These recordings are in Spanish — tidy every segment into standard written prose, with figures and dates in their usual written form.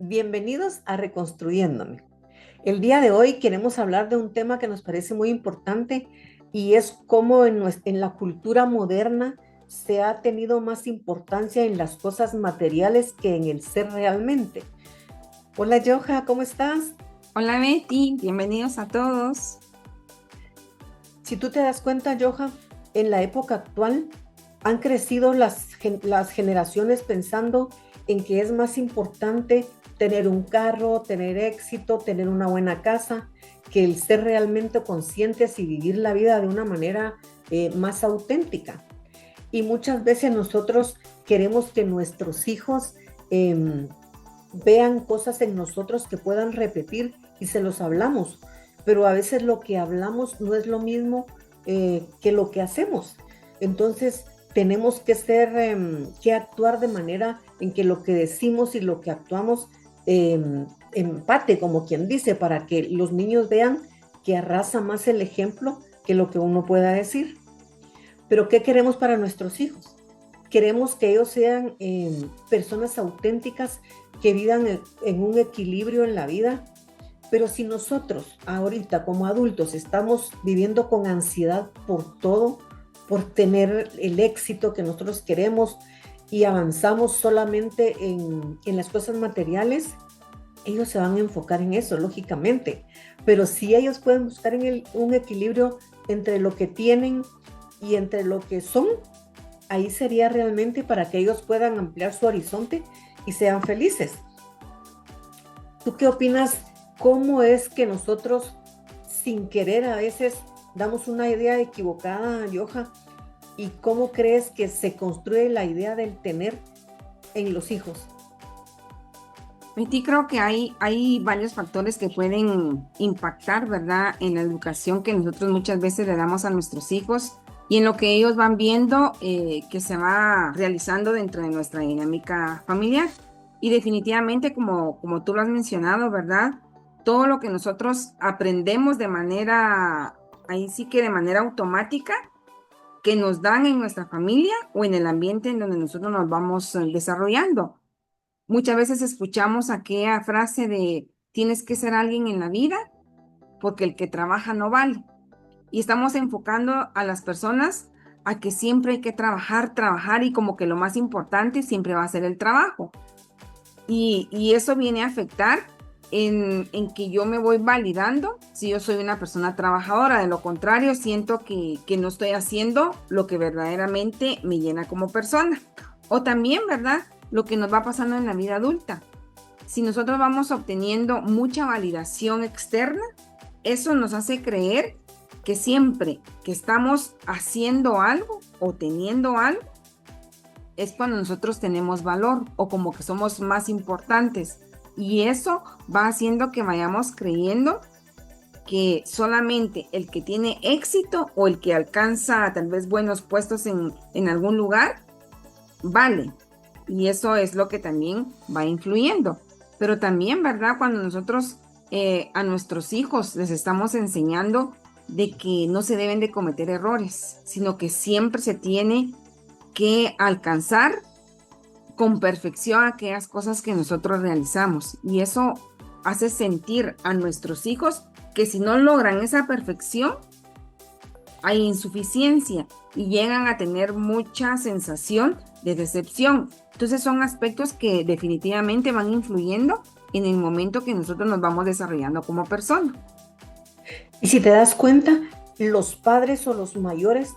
Bienvenidos a Reconstruyéndome. El día de hoy queremos hablar de un tema que nos parece muy importante y es cómo en la cultura moderna se ha tenido más importancia en las cosas materiales que en el ser realmente. Hola Joja, ¿cómo estás? Hola Betty, bienvenidos a todos. Si tú te das cuenta, Joja, en la época actual han crecido las generaciones pensando en que es más importante tener un carro, tener éxito, tener una buena casa, que el ser realmente conscientes y vivir la vida de una manera más auténtica. Y muchas veces nosotros queremos que nuestros hijos eh, vean cosas en nosotros que puedan repetir y se los hablamos, pero a veces lo que hablamos no es lo mismo que lo que hacemos. Entonces tenemos que que actuar de manera en que lo que decimos y lo que actuamos empate, como quien dice, para que los niños vean que arrasa más el ejemplo que lo que uno pueda decir. Pero ¿qué queremos para nuestros hijos? Queremos que ellos sean personas auténticas que vivan en un equilibrio en la vida, pero si nosotros ahorita como adultos estamos viviendo con ansiedad por todo, por tener el éxito que nosotros queremos y avanzamos solamente en las cosas materiales, ellos se van a enfocar en eso, lógicamente. Pero si ellos pueden buscar un equilibrio entre lo que tienen y entre lo que son, ahí sería realmente para que ellos puedan ampliar su horizonte y sean felices. ¿Tú qué opinas? ¿Cómo es que nosotros, sin querer, a veces damos una idea equivocada, Joja? ¿Y cómo crees que se construye la idea del tener en los hijos? Betty, creo que hay varios factores que pueden impactar, ¿verdad?, en la educación que nosotros muchas veces le damos a nuestros hijos y en lo que ellos van viendo que se va realizando dentro de nuestra dinámica familiar. Y definitivamente, como tú lo has mencionado, ¿verdad? Todo lo que nosotros aprendemos de manera, ahí sí que de manera automática, que nos dan en nuestra familia o en el ambiente en donde nosotros nos vamos desarrollando. Muchas veces escuchamos aquella frase de tienes que ser alguien en la vida porque el que trabaja no vale. Y estamos enfocando a las personas a que siempre hay que trabajar, trabajar y como que lo más importante siempre va a ser el trabajo. Y eso viene a afectar en que yo me voy validando si yo soy una persona trabajadora. De lo contrario, siento que no estoy haciendo lo que verdaderamente me llena como persona. O también, ¿verdad? Lo que nos va pasando en la vida adulta. Si nosotros vamos obteniendo mucha validación externa, eso nos hace creer que siempre que estamos haciendo algo o teniendo algo, es cuando nosotros tenemos valor o como que somos más importantes. Y eso va haciendo que vayamos creyendo que solamente el que tiene éxito o el que alcanza tal vez buenos puestos en algún lugar, vale. Y eso es lo que también va influyendo. Pero también, ¿verdad? Cuando nosotros a nuestros hijos les estamos enseñando de que no se deben de cometer errores, sino que siempre se tiene que alcanzar con perfección aquellas cosas que nosotros realizamos. Y eso hace sentir a nuestros hijos que si no logran esa perfección, hay insuficiencia y llegan a tener mucha sensación de decepción. Entonces son aspectos que definitivamente van influyendo en el momento que nosotros nos vamos desarrollando como persona. Y si te das cuenta, los padres o los mayores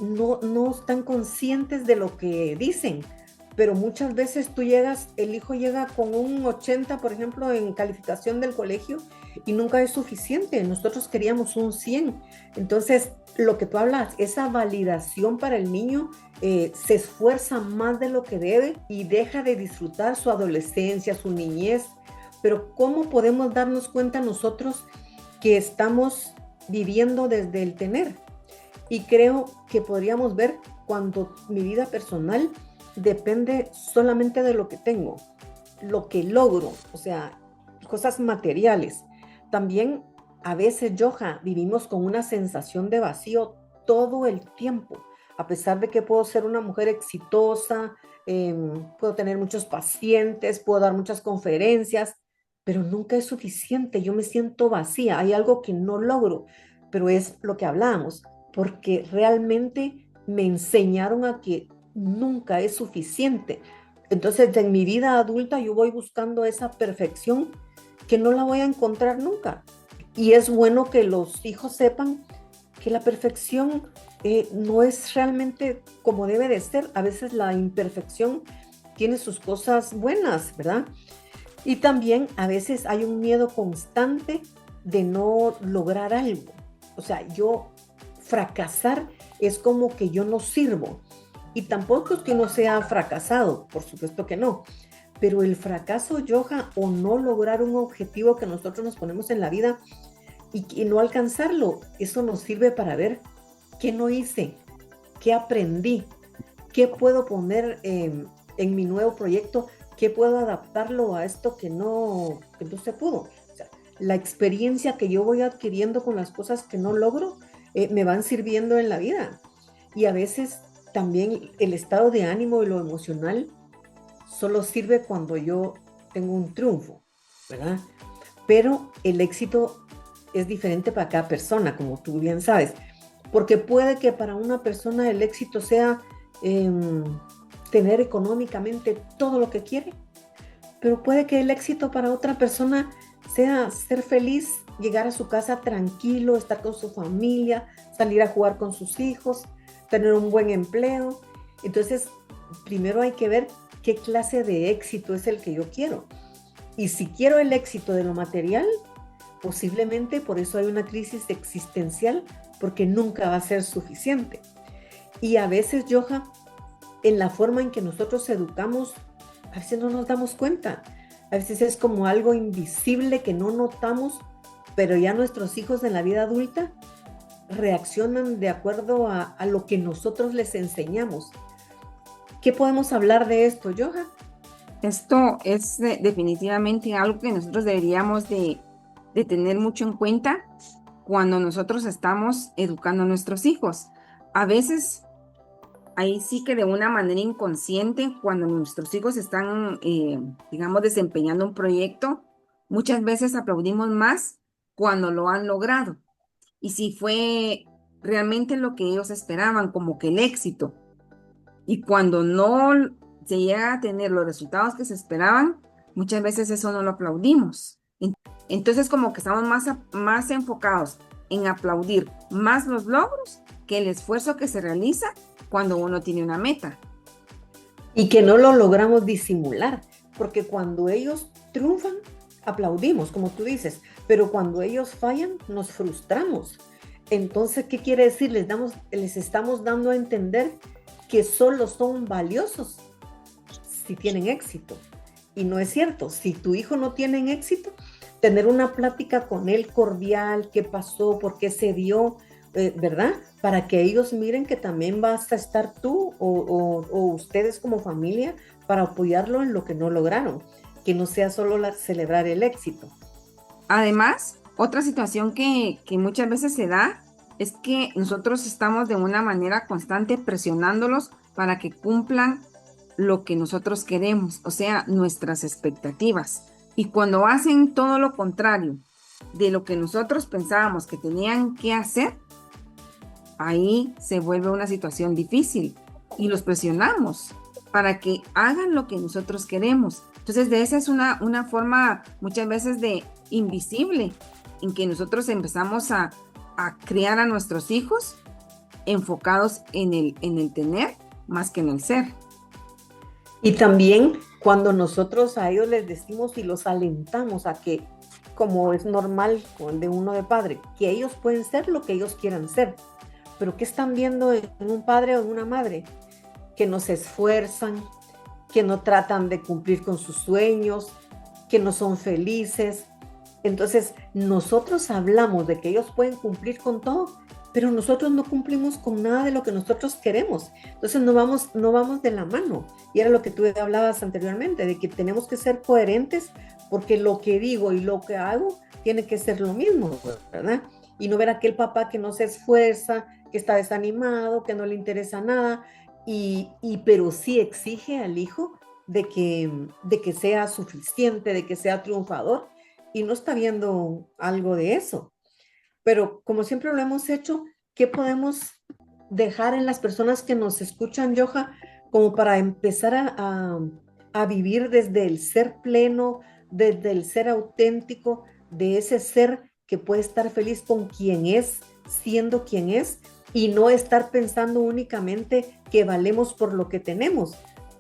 no están conscientes de lo que dicen, pero muchas veces el hijo llega con un 80, por ejemplo, en calificación del colegio y nunca es suficiente. Nosotros queríamos un 100. Entonces, lo que tú hablas, esa validación para el niño se esfuerza más de lo que debe y deja de disfrutar su adolescencia, su niñez. Pero ¿cómo podemos darnos cuenta nosotros que estamos viviendo desde el tener? Y creo que podríamos ver cuando mi vida personal depende solamente de lo que tengo, lo que logro, o sea, cosas materiales. También a veces, Joja, vivimos con una sensación de vacío todo el tiempo. a pesar de que puedo ser una mujer exitosa, puedo tener muchos pacientes, puedo dar muchas conferencias, pero nunca es suficiente. Yo me siento vacía, hay algo que no logro, pero es lo que hablamos, porque realmente me enseñaron a que nunca es suficiente. Entonces, en mi vida adulta yo voy buscando esa perfección que no la voy a encontrar nunca. Y es bueno que los hijos sepan que la perfección no es realmente como debe de ser. A veces la imperfección tiene sus cosas buenas, ¿verdad? Y también a veces hay un miedo constante de no lograr algo. O sea, yo fracasar es como que yo no sirvo. Y tampoco es que uno sea fracasado, por supuesto que no. Pero el fracaso, Johan, o no lograr un objetivo que nosotros nos ponemos en la vida y no alcanzarlo, eso nos sirve para ver qué no hice, qué aprendí, qué puedo poner en mi nuevo proyecto, qué puedo adaptarlo a esto que no se pudo. O sea, la experiencia que yo voy adquiriendo con las cosas que no logro me van sirviendo en la vida. Y a veces también el estado de ánimo y lo emocional solo sirve cuando yo tengo un triunfo, ¿verdad? Pero el éxito es diferente para cada persona, como tú bien sabes, porque puede que para una persona el éxito sea eh, tener económicamente todo lo que quiere, pero puede que el éxito para otra persona sea ser feliz, llegar a su casa tranquilo, estar con su familia, salir a jugar con sus hijos, tener un buen empleo. Entonces, primero hay que ver qué clase de éxito es el que yo quiero. Y si quiero el éxito de lo material, posiblemente por eso hay una crisis existencial, porque nunca va a ser suficiente. Y a veces, Johan, en la forma en que nosotros educamos, a veces no nos damos cuenta. A veces es como algo invisible que no notamos, pero ya nuestros hijos en la vida adulta reaccionan de acuerdo a lo que nosotros les enseñamos. ¿Qué podemos hablar de esto, Johan? Esto es definitivamente algo que nosotros deberíamos de tener mucho en cuenta cuando nosotros estamos educando a nuestros hijos. A veces, ahí sí que de una manera inconsciente, cuando nuestros hijos están, digamos, desempeñando un proyecto, muchas veces aplaudimos más cuando lo han logrado. Y si fue realmente lo que ellos esperaban, como que el éxito. Y cuando no se llega a tener los resultados que se esperaban, muchas veces eso no lo aplaudimos. Entonces como que estamos más enfocados en aplaudir más los logros que el esfuerzo que se realiza cuando uno tiene una meta. Y que no lo logramos disimular, porque cuando ellos triunfan, aplaudimos, como tú dices, pero cuando ellos fallan, nos frustramos. Entonces, ¿qué quiere decir? Les estamos dando a entender que solo son valiosos si tienen éxito. Y no es cierto. Si tu hijo no tiene éxito, tener una plática con él cordial, qué pasó, por qué se dio, ¿verdad? Para que ellos miren que también vas a estar tú o ustedes como familia para apoyarlo en lo que no lograron, que no sea solo celebrar el éxito. Además, otra situación que muchas veces se da es que nosotros estamos de una manera constante presionándolos para que cumplan lo que nosotros queremos, o sea, nuestras expectativas. Y cuando hacen todo lo contrario de lo que nosotros pensábamos que tenían que hacer, ahí se vuelve una situación difícil y los presionamos para que hagan lo que nosotros queremos. Entonces, de esa es una forma muchas veces de invisible en que nosotros empezamos a criar a nuestros hijos enfocados en el tener más que en el ser. Y también cuando nosotros a ellos les decimos y los alentamos a que, como es normal con de uno de padre, que ellos pueden ser lo que ellos quieran ser. Pero ¿qué están viendo en un padre o en una madre? Que no se esfuerzan, que no tratan de cumplir con sus sueños, que no son felices. Entonces, nosotros hablamos de que ellos pueden cumplir con todo, pero nosotros no cumplimos con nada de lo que nosotros queremos. Entonces, no vamos de la mano. Y era lo que tú hablabas anteriormente, de que tenemos que ser coherentes porque lo que digo y lo que hago tiene que ser lo mismo, ¿verdad? Y no ver a aquel papá que no se esfuerza, que está desanimado, que no le interesa nada, pero sí exige al hijo de que sea suficiente, de que sea triunfador, y no está viendo algo de eso. Pero como siempre lo hemos hecho, ¿qué podemos dejar en las personas que nos escuchan, Joja, como para empezar a vivir desde el ser pleno, desde el ser auténtico, de ese ser que puede estar feliz con quien es, siendo quien es, y no estar pensando únicamente que valemos por lo que tenemos?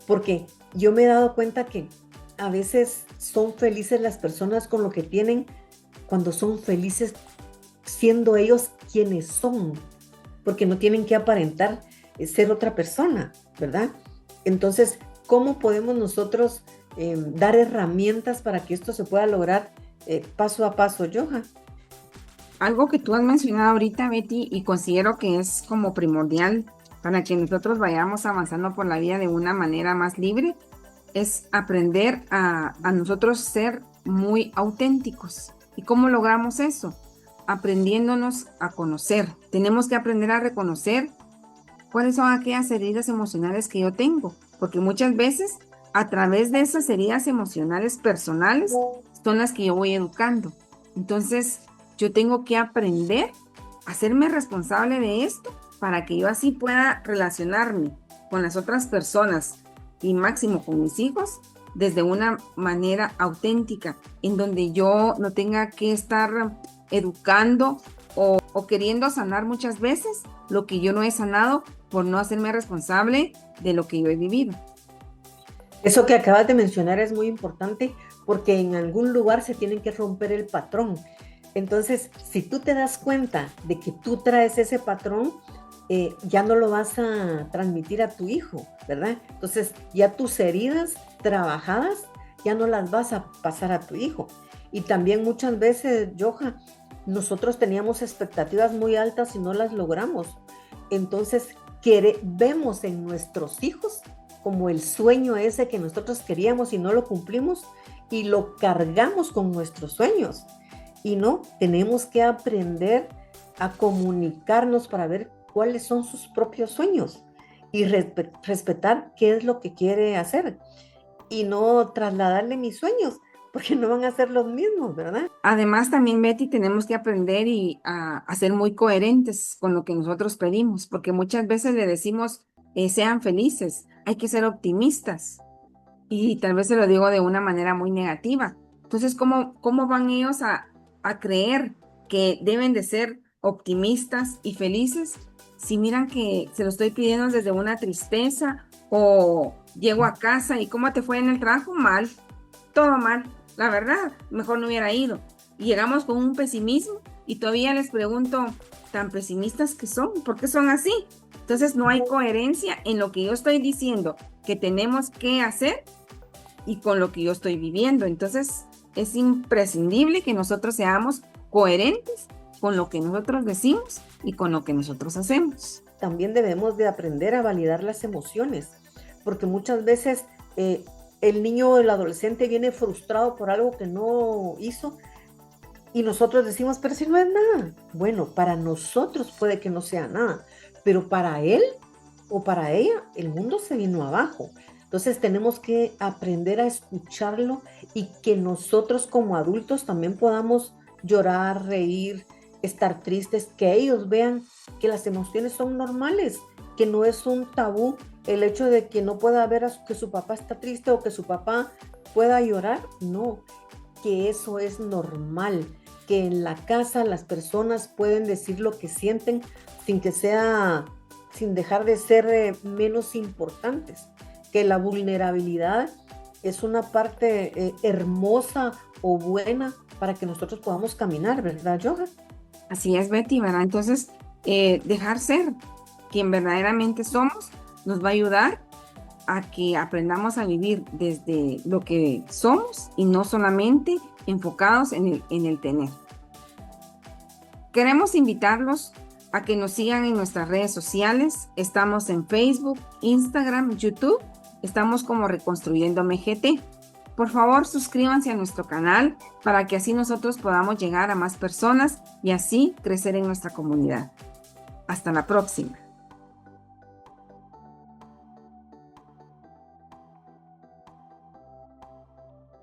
Porque yo me he dado cuenta que a veces son felices las personas con lo que tienen cuando son felices siendo ellos quienes son, porque no tienen que aparentar ser otra persona, ¿verdad? Entonces, ¿cómo podemos nosotros dar herramientas para que esto se pueda lograr paso a paso, Johan? Algo que tú has mencionado ahorita, Betty, y considero que es como primordial para que nosotros vayamos avanzando por la vida de una manera más libre, es aprender a nosotros ser muy auténticos. ¿Y cómo logramos eso? Aprendiéndonos a conocer. Tenemos que aprender a reconocer cuáles son aquellas heridas emocionales que yo tengo, porque muchas veces a través de esas heridas emocionales personales son las que yo voy educando. Entonces, yo tengo que aprender a hacerme responsable de esto para que yo así pueda relacionarme con las otras personas y máximo con mis hijos desde una manera auténtica, en donde yo no tenga que estar educando o queriendo sanar muchas veces lo que yo no he sanado por no hacerme responsable de lo que yo he vivido. Eso que acabas de mencionar es muy importante porque en algún lugar se tiene que romper el patrón. Entonces, si tú te das cuenta de que tú traes ese patrón, ya no lo vas a transmitir a tu hijo, ¿verdad? Entonces, ya tus heridas trabajadas ya no las vas a pasar a tu hijo. Y también muchas veces, Joja, nosotros teníamos expectativas muy altas y no las logramos. Entonces, vemos en nuestros hijos como el sueño ese que nosotros queríamos y no lo cumplimos y lo cargamos con nuestros sueños. Y no, tenemos que aprender a comunicarnos para ver cuáles son sus propios sueños y respetar qué es lo que quiere hacer y no trasladarle mis sueños, porque no van a ser los mismos, ¿verdad? Además, también, Betty, tenemos que aprender a ser muy coherentes con lo que nosotros pedimos, porque muchas veces le decimos, sean felices, hay que ser optimistas, y tal vez se lo digo de una manera muy negativa. Entonces, ¿cómo van ellos a creer que deben de ser optimistas y felices si miran que se lo estoy pidiendo desde una tristeza o llego a casa y cómo te fue en el trabajo? Mal, todo mal, la verdad, mejor no hubiera ido. Y llegamos con un pesimismo y todavía les pregunto, ¿tan pesimistas que son? ¿Por qué son así? Entonces no hay coherencia en lo que yo estoy diciendo que tenemos que hacer y con lo que yo estoy viviendo. Entonces es imprescindible que nosotros seamos coherentes con lo que nosotros decimos y con lo que nosotros hacemos. También debemos de aprender a validar las emociones, porque muchas veces el niño o el adolescente viene frustrado por algo que no hizo y nosotros decimos, pero si no es nada. Bueno, para nosotros puede que no sea nada, pero para él o para ella el mundo se vino abajo. Entonces tenemos que aprender a escucharlo y que nosotros como adultos también podamos llorar, reír, estar tristes, que ellos vean que las emociones son normales, que no es un tabú el hecho de que no pueda ver que su papá está triste o que su papá pueda llorar. No, que eso es normal, que en la casa las personas pueden decir lo que sienten sin dejar de ser menos importantes, que la vulnerabilidad es una parte hermosa o buena para que nosotros podamos caminar, ¿verdad, Johan? Así es, Betty, ¿verdad? Entonces, dejar ser quien verdaderamente somos nos va a ayudar a que aprendamos a vivir desde lo que somos y no solamente enfocados en el tener. Queremos invitarlos a que nos sigan en nuestras redes sociales. Estamos en Facebook, Instagram, YouTube. Estamos como Reconstruyendo MGT. Por favor, suscríbanse a nuestro canal para que así nosotros podamos llegar a más personas y así crecer en nuestra comunidad. Hasta la próxima.